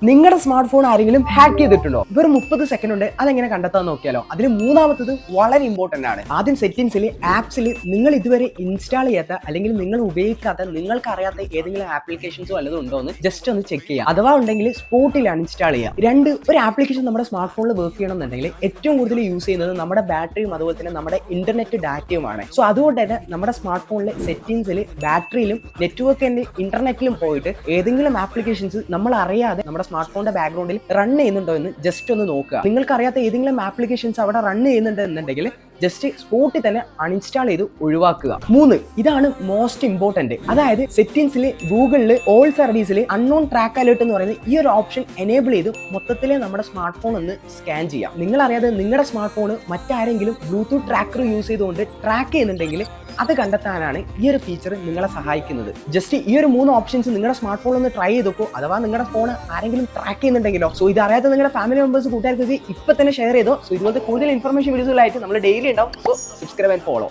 നിങ്ങളുടെ smart phone ആരെങ്കിലും hack ചെയ്തിട്ടുണ്ടോ? വെറും 30 സെക്കൻഡ് ഉണ്ട് അതെങ്ങനെ കണ്ടെത്താൻ നോക്കിയാലോ. അതിൽ മൂന്നാമത്തത് വളരെ ഇമ്പോർട്ടന്റ് ആണ്. ആദ്യം സെറ്റിംഗ്സിൽ ആപ്സിൽ നിങ്ങൾ ഇതുവരെ ഇൻസ്റ്റാൾ ചെയ്യാത്ത അല്ലെങ്കിൽ നിങ്ങൾ ഉപയോഗിക്കാത്ത നിങ്ങൾക്ക് അറിയാത്ത ഏതെങ്കിലും ആപ്ലിക്കേഷൻസോ വല്ലതും ഉണ്ടോ എന്ന് ജസ്റ്റ് ഒന്ന് ചെക്ക് ചെയ്യുക. അഥവാ ഉണ്ടെങ്കിൽ സ്പോട്ടിൽ അൺഇൻസ്റ്റാൾ ചെയ്യുക. രണ്ട്, ഒരു ആപ്ലിക്കേഷൻ നമ്മുടെ സ്മാർട്ട് ഫോണിൽ വർക്ക് ചെയ്യണമെന്നുണ്ടെങ്കിൽ ഏറ്റവും കൂടുതൽ യൂസ് ചെയ്യുന്നത് നമ്മുടെ ബാറ്ററിയും അതുപോലെ തന്നെ നമ്മുടെ ഇന്റർനെറ്റ് ഡാറ്റയുമാണ്. സോ അതുകൊണ്ട് തന്നെ നമ്മുടെ സ്മാർട്ട് ഫോണിലെ സെറ്റിംഗ്സിൽ ബാറ്ററിയിലും നെറ്റ്വർക്കിന്റെ ഇന്റർനെറ്റിലും പോയിട്ട് ഏതെങ്കിലും ആപ്ലിക്കേഷൻസ് നമ്മൾ അറിയാതെ നമ്മുടെ സ്മാർട്ട് ഫോണിന്റെ ബാക്ക്ഗ്രൗണ്ടിൽ റൺ ചെയ്യുന്നുണ്ടോ എന്ന് ജസ്റ്റ് ഒന്ന് നോക്കുക. നിങ്ങൾക്ക് അറിയാത്ത ഏതെങ്കിലും ആപ്ലിക്കേഷൻസ് അവിടെ റൺ ചെയ്യുന്നുണ്ട് എന്നുണ്ടെങ്കിൽ ജസ്റ്റ് സ്പോട്ടിൽ തന്നെ അൺഇൻസ്റ്റാൾ ചെയ്ത് ഒഴിവാക്കുക. 3, ഇതാണ് മോസ്റ്റ് ഇമ്പോർട്ടന്റ്. അതായത് സെറ്റിംഗ്സിൽ ഗൂഗിളിൽ ഓൾ സർവീസിൽ അൺനോൺ ട്രാക്ക് അലേർട്ട് എന്ന് പറയുന്ന ഈ ഒരു ഓപ്ഷൻ എനേബിൾ ചെയ്ത് മൊത്തത്തിൽ നമ്മുടെ സ്മാർട്ട് ഫോൺ ഒന്ന് സ്കാൻ ചെയ്യാം. നിങ്ങൾ അറിയാതെ നിങ്ങളുടെ സ്മാർട്ട് ഫോൺ മറ്റാരെങ്കിലും ബ്ലൂടൂത്ത് ട്രാക്കർ യൂസ് ചെയ്തുകൊണ്ട് ട്രാക്ക് ചെയ്യുന്നുണ്ടെങ്കിൽ അത് കണ്ടെത്താനാണ് ഈ ഒരു ഫീച്ചർ നിങ്ങളെ സഹായിക്കുന്നത്. ജസ്റ്റ് ഈ ഒരു 3 ഓപ്ഷൻസ് നിങ്ങളുടെ സ്മാർട്ട് ഫോൺ ഒന്ന് ട്രൈ ചെയ്ത് നോക്കൂ. അഥവാ നിങ്ങളുടെ ഫോൺ ആരെങ്കിലും ട്രാക്ക് ചെയ്യുന്നുണ്ടെങ്കിലോ. സോ ഇത് അറിയാത്ത നിങ്ങളുടെ ഫാമിലി മെമ്പേഴ്സ് കൂട്ടുകാർക്ക് ഇപ്പൊ തന്നെ ഷെയർ ചെയ്തോ. സോ ഇതുപോലത്തെ കൂടുതൽ ഇൻഫർമേഷൻ വീഡിയോകളായിട്ട് നമ്മൾ ഡെയിലി ഉണ്ടാവും. So subscribe and follow.